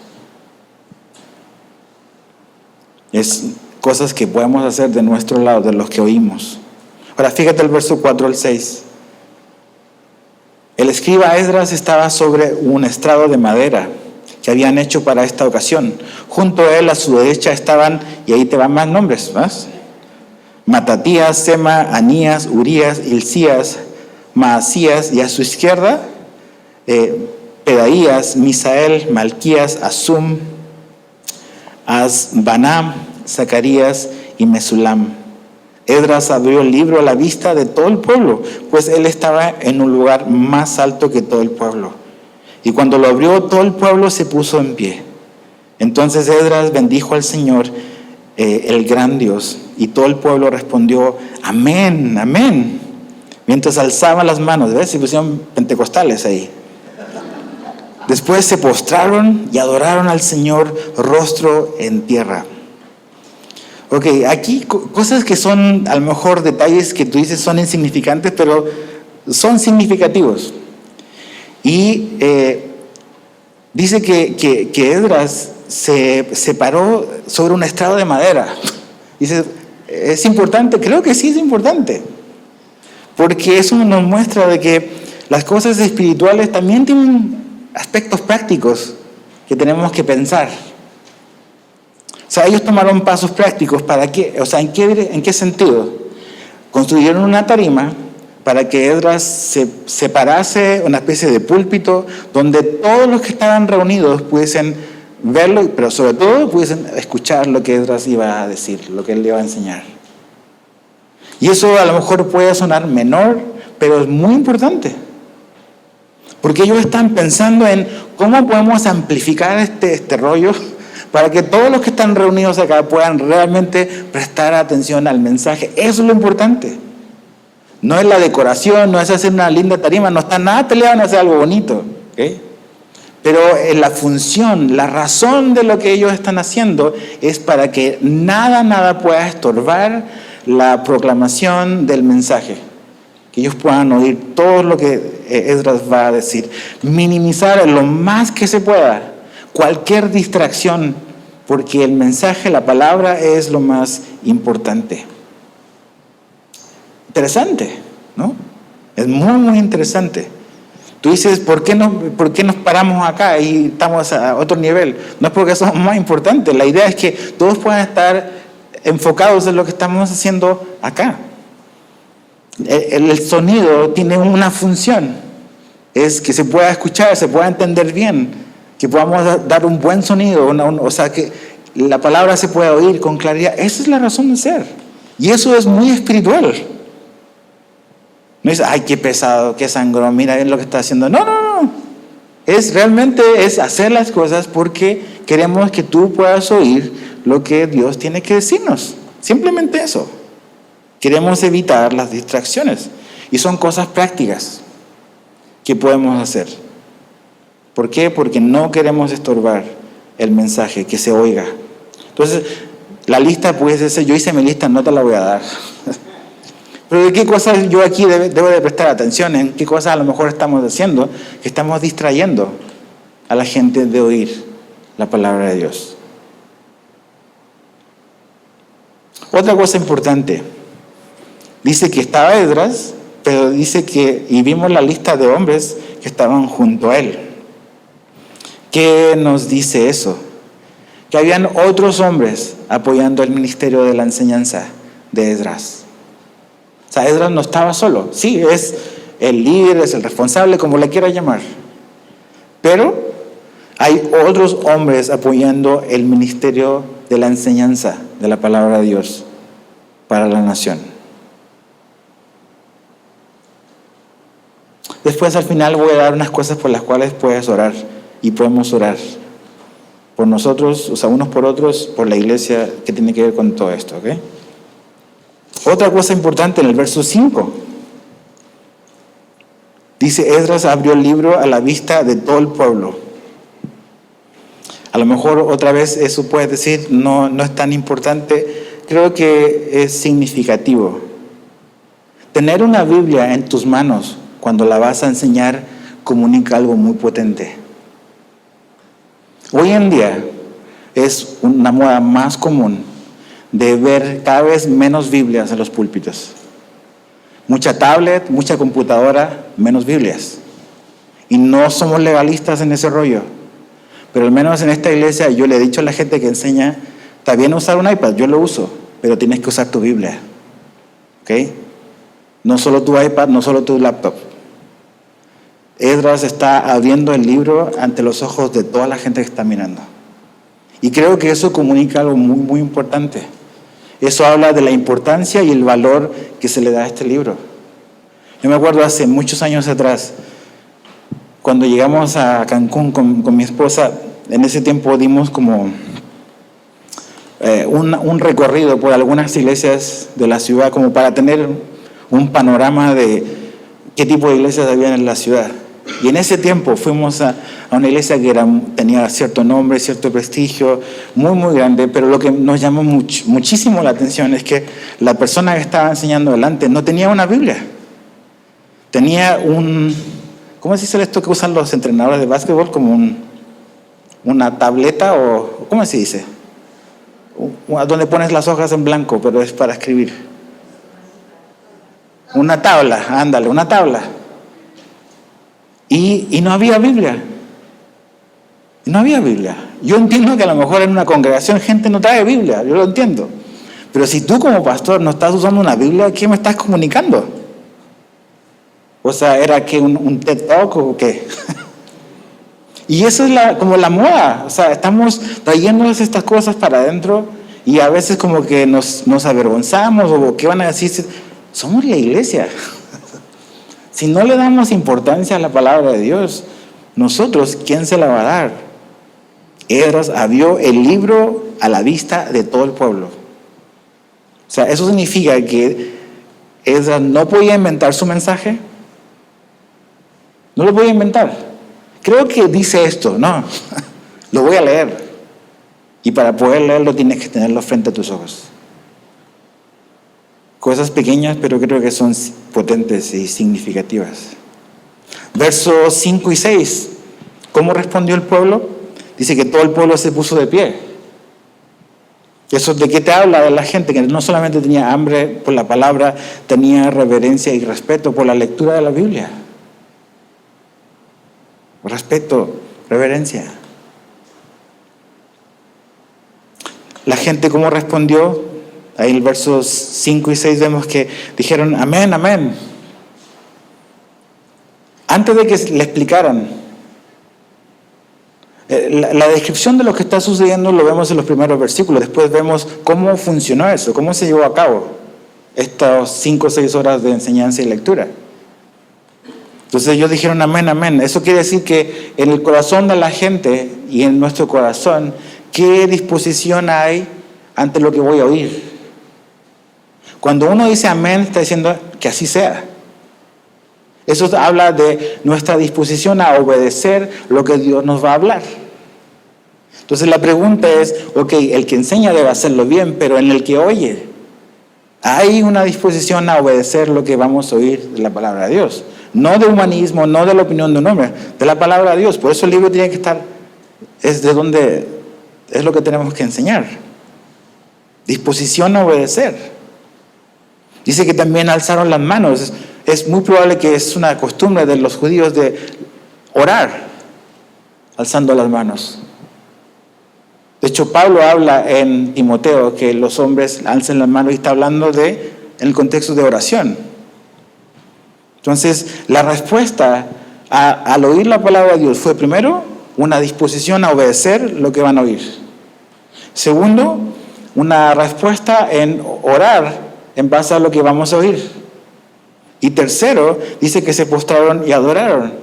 Es cosas que podemos hacer de nuestro lado, de los que oímos. Ahora fíjate el verso 4 al 6. El escriba Esdras estaba sobre un estrado de madera que habían hecho para esta ocasión. Junto a él, a su derecha, estaban, y ahí te van más nombres, ¿más? Matatías, Sema, Anías, Urías, Hilcías, Maasías, y a su izquierda Pedaías, Misael, Malquías, Asum, Asbanam, Zacarías y Mesulam. Esdras abrió el libro a la vista de todo el pueblo, pues él estaba en un lugar más alto que todo el pueblo. Y cuando lo abrió, todo el pueblo se puso en pie. Entonces Esdras bendijo al Señor, el gran Dios, y todo el pueblo respondió: amén, amén, mientras alzaban las manos. ¿Ves? Se pusieron pentecostales ahí. Después se postraron y adoraron al Señor rostro en tierra. Ok, aquí cosas que son a lo mejor detalles que tú dices son insignificantes, pero son significativos. Y dice que Esdras se paró sobre un estrado de madera. Dice, ¿es importante? Creo que sí es importante, porque eso nos muestra de que las cosas espirituales también tienen aspectos prácticos que tenemos que pensar. O sea, ellos tomaron pasos prácticos. ¿Para qué? O sea, ¿en qué sentido? Construyeron una tarima para que Esdras se parase, una especie de púlpito, donde todos los que estaban reunidos pudiesen verlo, pero sobre todo pudiesen escuchar lo que Esdras iba a decir, lo que él le iba a enseñar. Y eso a lo mejor puede sonar menor, pero es muy importante. Porque ellos están pensando en cómo podemos amplificar este rollo para que todos los que están reunidos acá puedan realmente prestar atención al mensaje. Eso es lo importante. No es la decoración, no es hacer una linda tarima, no está nada peleado en hacer algo bonito, ¿okay? Pero la función, la razón de lo que ellos están haciendo es para que nada pueda estorbar la proclamación del mensaje. Que ellos puedan oír todo lo que Esdras va a decir. Minimizar en lo más que se pueda cualquier distracción, porque el mensaje, la palabra, es lo más importante. Interesante, ¿no? Es muy interesante. Tú dices, ¿por qué nos paramos acá y estamos a otro nivel? No es porque somos más importantes. La idea es que todos puedan estar enfocados en lo que estamos haciendo acá. El sonido tiene una función, es que se pueda escuchar, se pueda entender bien, que podamos dar un buen sonido, o sea, que la palabra se pueda oír con claridad. Esa es la razón de ser. Y eso es muy espiritual. No es, ay, qué pesado, qué sangrón, mira bien lo que está haciendo. No. Realmente es hacer las cosas porque queremos que tú puedas oír lo que Dios tiene que decirnos. Simplemente eso. Queremos evitar las distracciones. Y son cosas prácticas que podemos hacer. ¿Por qué? Porque no queremos estorbar el mensaje, que se oiga. Entonces, la lista puede ser, yo hice mi lista, no te la voy a dar. Pero ¿de qué cosas yo aquí debo de prestar atención? ¿En qué cosas a lo mejor estamos haciendo que estamos distrayendo a la gente de oír la palabra de Dios? Otra cosa importante. Dice que estaba Esdras, pero dice que, y vimos la lista de hombres que estaban junto a él. ¿Qué nos dice eso? Que habían otros hombres apoyando el ministerio de la enseñanza de Esdras. O sea, Esdras no estaba solo. Sí, es el líder, es el responsable, como le quiera llamar. Pero hay otros hombres apoyando el ministerio de la enseñanza de la palabra de Dios para la nación. Después, al final, voy a dar unas cosas por las cuales puedes orar y podemos orar por nosotros, o sea, unos por otros, por la iglesia, que tiene que ver con todo esto, ¿ok? Otra cosa importante en el verso 5. Dice, Esdras abrió el libro a la vista de todo el pueblo. A lo mejor otra vez eso puedes decir, no es tan importante. Creo que es significativo. Tener una Biblia en tus manos cuando la vas a enseñar comunica algo muy potente. Hoy en día es una moda más común de ver cada vez menos Biblias en los púlpitos. Mucha tablet, mucha computadora, menos Biblias. Y no somos legalistas en ese rollo. Pero al menos en esta iglesia yo le he dicho a la gente que enseña, está bien usar un iPad, yo lo uso, pero tienes que usar tu Biblia. ¿Ok? No solo tu iPad, no solo tu laptop. Esdras está abriendo el libro ante los ojos de toda la gente que está mirando. Y creo que eso comunica algo muy, muy importante. Eso habla de la importancia y el valor que se le da a este libro. Yo me acuerdo hace muchos años atrás, cuando llegamos a Cancún con mi esposa, en ese tiempo dimos como un recorrido por algunas iglesias de la ciudad, como para tener un panorama de qué tipo de iglesias había en la ciudad. Y en ese tiempo fuimos a una iglesia que tenía cierto nombre, cierto prestigio, muy, muy grande, pero lo que nos llamó muchísimo la atención es que la persona que estaba enseñando delante no tenía una Biblia. Tenía ¿cómo se dice esto que usan los entrenadores de básquetbol? Como una tableta, o ¿cómo se dice? Donde pones las hojas en blanco, pero es para escribir. Una tabla, ándale, una tabla. Y no había Biblia. No había Biblia. Yo entiendo que a lo mejor en una congregación gente no trae Biblia, yo lo entiendo. Pero si tú como pastor no estás usando una Biblia, ¿qué me estás comunicando? O sea, ¿era que un TED Talk o qué? Y eso es como la moda. O sea, estamos trayéndonos estas cosas para adentro y a veces como que nos avergonzamos o ¿qué van a decir? Somos la iglesia. Si no le damos importancia a la palabra de Dios, nosotros, ¿quién se la va a dar? Esdras abrió el libro a la vista de todo el pueblo. O sea, eso significa que Esdras no podía inventar su mensaje. No lo podía inventar. Creo que dice esto, no, lo voy a leer. Y para poder leerlo tienes que tenerlo frente a tus ojos. Cosas pequeñas, pero creo que son potentes y significativas. Versos 5 y 6. ¿Cómo respondió el pueblo? Dice que todo el pueblo se puso de pie. ¿Eso de qué te habla? De la gente que no solamente tenía hambre por la palabra, tenía reverencia y respeto por la lectura de la Biblia. Respeto, reverencia. La gente, ¿cómo respondió? Ahí en el versos 5 y 6 vemos que dijeron, amén, amén. Antes de que le explicaran, la descripción de lo que está sucediendo lo vemos en los primeros versículos. Después vemos cómo funcionó eso, cómo se llevó a cabo estas 5 o 6 horas de enseñanza y lectura. Entonces ellos dijeron amén, amén. Eso quiere decir que en el corazón de la gente y en nuestro corazón, ¿qué disposición hay ante lo que voy a oír? Cuando uno dice amén, está diciendo que así sea. Eso habla de nuestra disposición a obedecer lo que Dios nos va a hablar. Entonces la pregunta es, ok, el que enseña debe hacerlo bien, pero en el que oye, ¿hay una disposición a obedecer lo que vamos a oír de la palabra de Dios? No de humanismo, no de la opinión de un hombre, de la palabra de Dios. Por eso el libro tiene que estar, es lo que tenemos que enseñar. Disposición a obedecer. Dice que también alzaron las manos. Es muy probable que es una costumbre de los judíos de orar alzando las manos. De hecho, Pablo habla en Timoteo que los hombres alcen las manos y está hablando en el contexto de oración. Entonces, la respuesta al oír la palabra de Dios fue primero una disposición a obedecer lo que van a oír. Segundo, una respuesta en orar en base a lo que vamos a oír. Y tercero, dice que se postraron y adoraron.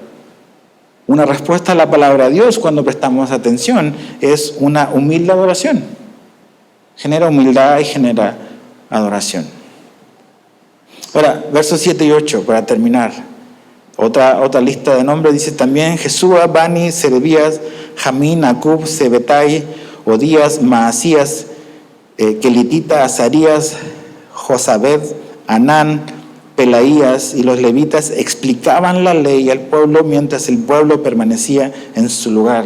Una respuesta a la palabra de Dios cuando prestamos atención es una humilde adoración. Genera humildad y genera adoración. Ahora, versos 7 y 8, para terminar. Otra lista de nombres dice también Jesúa, Bani, Serebías, Jamín, Acub, Sebetai, Odías, Maasías, Kelitita, Azarías, Josabed, Anán, Pelaías y los levitas explicaban la ley al pueblo mientras el pueblo permanecía en su lugar.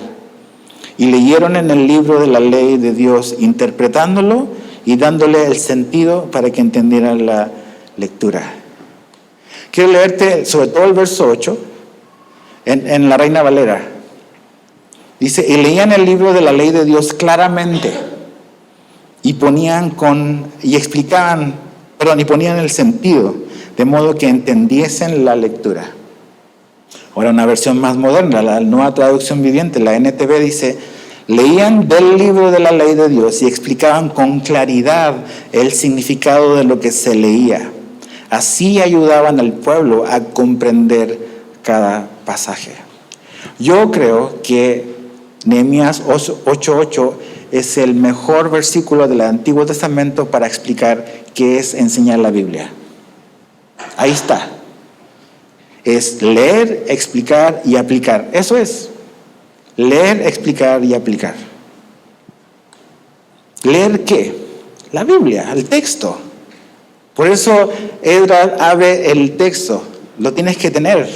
Y leyeron en el libro de la ley de Dios, interpretándolo y dándole el sentido para que entendieran la lectura. Quiero leerte sobre todo el verso 8 en la Reina Valera. Dice, y leían el libro de la ley de Dios claramente y ponían el sentido, de modo que entendiesen la lectura. Ahora una versión más moderna, la nueva traducción viviente, la NTV dice: leían del libro de la ley de Dios y explicaban con claridad el significado de lo que se leía. Así ayudaban al pueblo a comprender cada pasaje. Yo creo que Nehemías 8:8 es el mejor versículo del Antiguo Testamento para explicar qué es enseñar la Biblia. Ahí está. Es leer, explicar y aplicar. Eso es. Leer, explicar y aplicar. ¿Leer qué? La Biblia, el texto. Por eso Esdras abre el texto. Lo tienes que tener.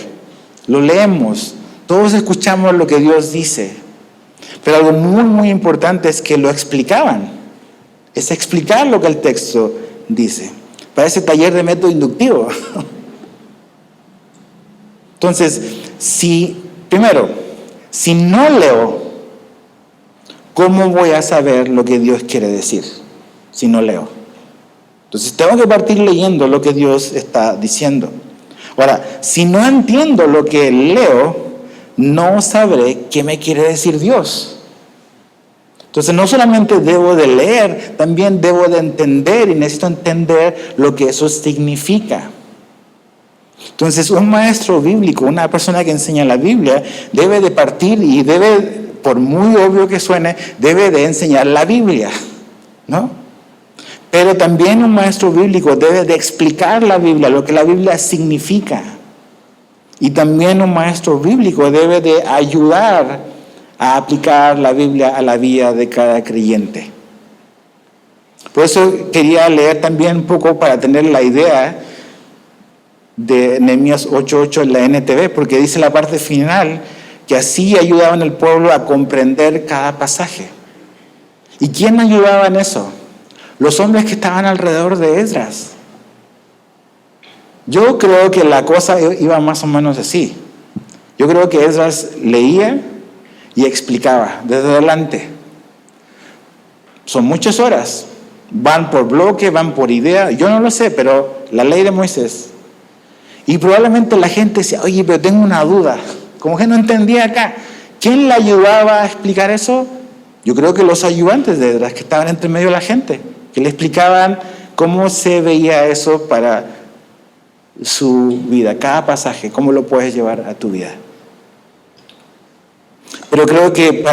Lo leemos. Todos escuchamos lo que Dios dice. Pero algo muy, muy importante es que lo explicaban. Es explicar lo que el texto dice. Parece taller de método inductivo. Entonces, primero, si no leo, ¿cómo voy a saber lo que Dios quiere decir si no leo? Entonces, tengo que partir leyendo lo que Dios está diciendo. Ahora, si no entiendo lo que leo, no sabré qué me quiere decir Dios. Entonces, no solamente debo de leer, también debo de entender, y necesito entender lo que eso significa. Entonces, un maestro bíblico, una persona que enseña la Biblia, debe de partir y debe, por muy obvio que suene, debe de enseñar la Biblia, ¿no? Pero también un maestro bíblico debe de explicar la Biblia, lo que la Biblia significa. Y también un maestro bíblico debe de ayudar a aplicar la Biblia a la vida de cada creyente. Por eso quería leer también un poco para tener la idea de Nehemías 8:8 en la NTV, porque dice la parte final que así ayudaban al pueblo a comprender cada pasaje. ¿Y quién ayudaba en eso? Los hombres que estaban alrededor de Esdras. Yo creo que la cosa iba más o menos así. Yo creo que Esdras leía y explicaba desde adelante. Son muchas horas. Van por bloque, van por idea. Yo no lo sé, pero la ley de Moisés. Y probablemente la gente decía: oye, pero tengo una duda. Como que no entendía acá. ¿Quién le ayudaba a explicar eso? Yo creo que los ayudantes de Esdras, que estaban entre medio de la gente, que le explicaban cómo se veía eso para su vida, cada pasaje, cómo lo puedes llevar a tu vida. Pero creo que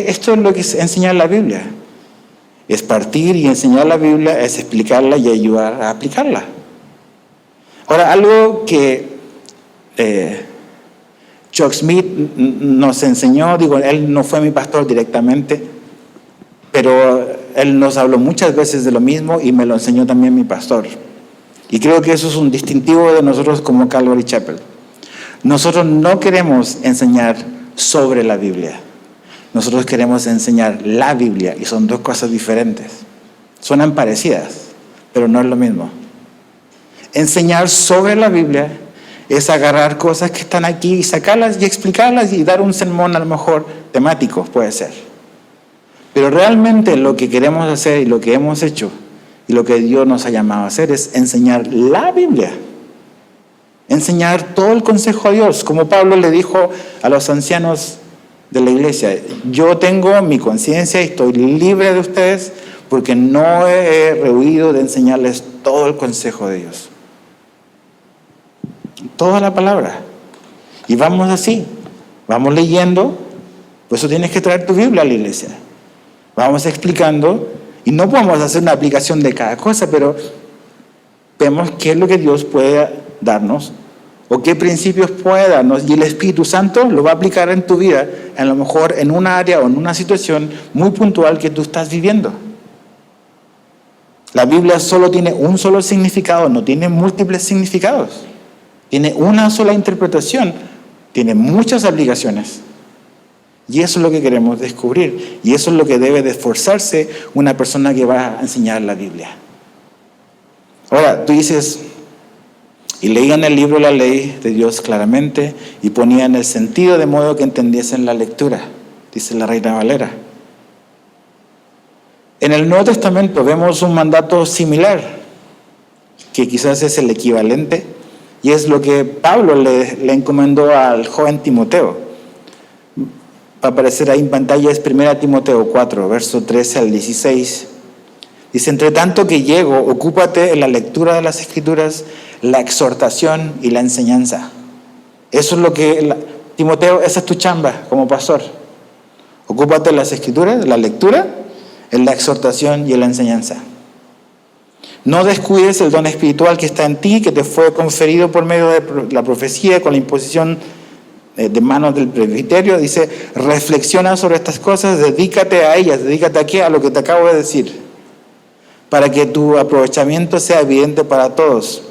esto es lo que es enseñar la Biblia. Es partir y enseñar la Biblia, es explicarla y ayudar a aplicarla. Ahora, algo que Chuck Smith nos enseñó, él no fue mi pastor directamente, pero él nos habló muchas veces de lo mismo y me lo enseñó también mi pastor. Y creo que eso es un distintivo de nosotros como Calvary Chapel. Nosotros no queremos enseñar sobre la Biblia. Nosotros queremos enseñar la Biblia, y son dos cosas diferentes. Suenan parecidas, pero no es lo mismo. Enseñar sobre la Biblia es agarrar cosas que están aquí y sacarlas y explicarlas y dar un sermón a lo mejor temático, puede ser. Pero realmente lo que queremos hacer y lo que hemos hecho y lo que Dios nos ha llamado a hacer es enseñar la Biblia. Enseñar todo el consejo de Dios. Como Pablo le dijo a los ancianos de la iglesia: yo tengo mi conciencia y estoy libre de ustedes porque no he rehuido de enseñarles todo el consejo de Dios. Toda la palabra. Y vamos así, vamos leyendo. Por eso tienes que traer tu Biblia a la iglesia. Vamos explicando, y no podemos hacer una aplicación de cada cosa, pero vemos qué es lo que Dios puede darnos, o qué principios puede darnos, y el Espíritu Santo lo va a aplicar en tu vida, a lo mejor en un área o en una situación muy puntual que tú estás viviendo. La Biblia solo tiene un solo significado, no tiene múltiples significados. Tiene una sola interpretación, tiene muchas aplicaciones. Y eso es lo que queremos descubrir. Y eso es lo que debe de esforzarse una persona que va a enseñar la Biblia. Ahora, tú dices: y leían el libro de la ley de Dios claramente y ponían el sentido de modo que entendiesen la lectura, dice la Reina Valera. En el Nuevo Testamento vemos un mandato similar, que quizás es el equivalente, Y es lo que Pablo le encomendó al joven Timoteo. Va a aparecer ahí en pantalla, es 1 Timoteo 4, verso 13 al 16. Dice: entre tanto que llego, ocúpate en la lectura de las Escrituras, la exhortación y la enseñanza. Eso es lo que, Timoteo, esa es tu chamba como pastor. Ocúpate en las Escrituras, en la lectura, en la exhortación y en la enseñanza. No descuides el don espiritual que está en ti, que te fue conferido por medio de la profecía, con la imposición de manos del presbiterio. Dice: reflexiona sobre estas cosas, dedícate a ellas. ¿Dedícate a qué? A lo que te acabo de decir, para que tu aprovechamiento sea evidente para todos.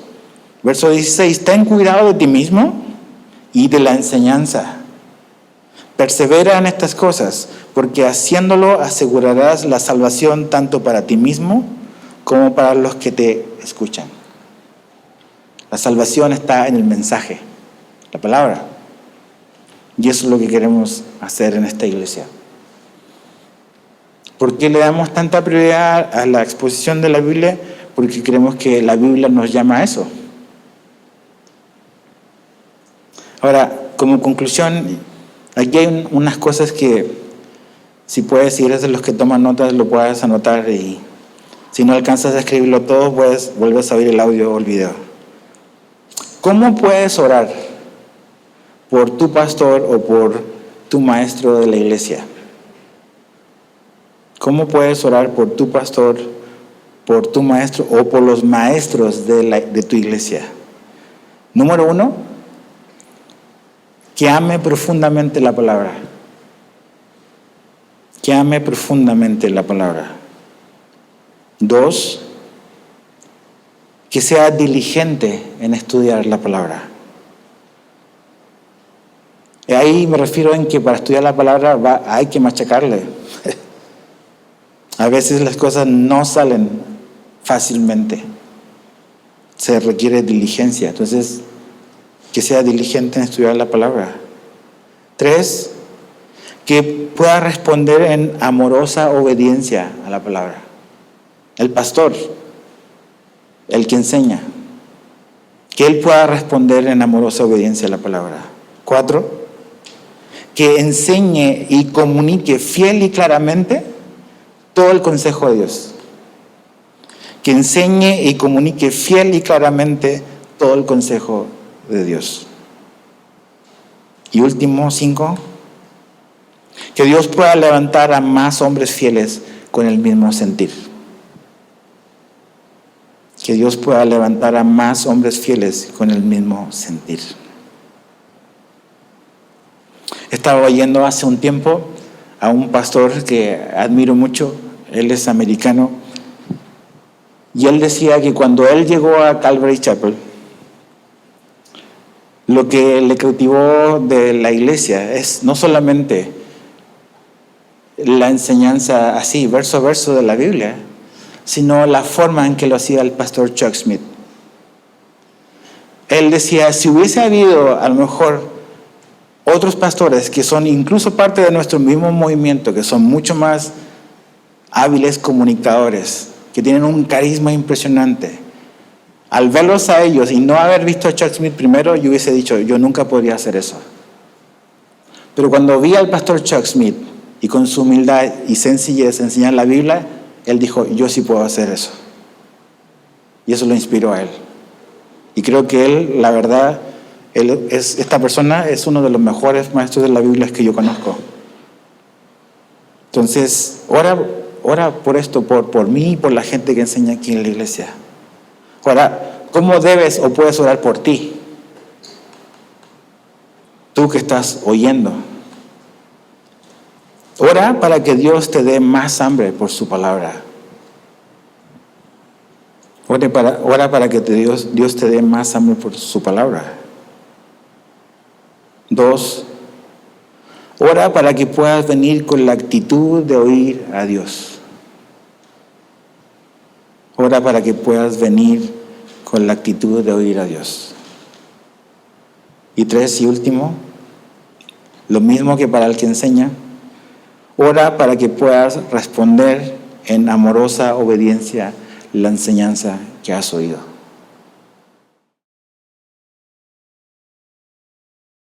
Verso 16: ten cuidado de ti mismo y de la enseñanza. Persevera en estas cosas, porque haciéndolo asegurarás la salvación tanto para ti mismo como para los que te escuchan. La salvación está en el mensaje, la palabra. Y eso es lo que queremos hacer en esta iglesia. ¿Por qué le damos tanta prioridad a la exposición de la Biblia? Porque creemos que la Biblia nos llama a eso. Ahora, como conclusión, aquí hay unas cosas que, si puedes, si eres de los que toman notas, lo puedes anotar, y si no alcanzas a escribirlo todo, pues vuelves a oír el audio o el video. ¿Cómo puedes orar por tu pastor o por tu maestro de la iglesia? ¿Cómo puedes orar por tu pastor, por tu maestro o por los maestros de tu iglesia? Número 1, que ame profundamente la palabra. Que ame profundamente la palabra. 2, que sea diligente en estudiar la palabra. Y ahí me refiero en que para estudiar la palabra hay que machacarle. A veces las cosas no salen fácilmente. Se requiere diligencia. Entonces, que sea diligente en estudiar la palabra. 3, que pueda responder en amorosa obediencia a la palabra. El pastor, el que enseña, que él pueda responder en amorosa obediencia a la palabra. 4, que enseñe y comunique fiel y claramente todo el consejo de Dios. Que enseñe y comunique fiel y claramente todo el consejo de Dios. Y último, 5, que Dios pueda levantar a más hombres fieles con el mismo sentir. Que Dios pueda levantar a más hombres fieles con el mismo sentir. Estaba oyendo hace un tiempo a un pastor que admiro mucho. Él es americano. Y él decía que cuando él llegó a Calvary Chapel, lo que le cautivó de la iglesia es no solamente la enseñanza así, verso a verso de la Biblia, sino la forma en que lo hacía el pastor Chuck Smith. Él decía: si hubiese habido a lo mejor otros pastores que son incluso parte de nuestro mismo movimiento, que son mucho más hábiles comunicadores, que tienen un carisma impresionante, al verlos a ellos y no haber visto a Chuck Smith primero, yo hubiese dicho: yo nunca podría hacer eso. Pero cuando vi al pastor Chuck Smith y con su humildad y sencillez enseñar la Biblia, él dijo: yo sí puedo hacer eso. Y eso lo inspiró a él. Y creo que él, la verdad, esta persona es uno de los mejores maestros de la Biblia que yo conozco. Entonces, ora por esto, por mí y por la gente que enseña aquí en la iglesia. Ahora, ¿cómo debes o puedes orar por ti? Tú que estás oyendo. Ora para que Dios te dé más hambre por su palabra. Ora para que Dios te dé más hambre por su palabra. 2, ora para que puedas venir con la actitud de oír a Dios. Ora para que puedas venir con la actitud de oír a Dios. Y 3 y último, lo mismo que para el que enseña, ora para que puedas responder en amorosa obediencia la enseñanza que has oído.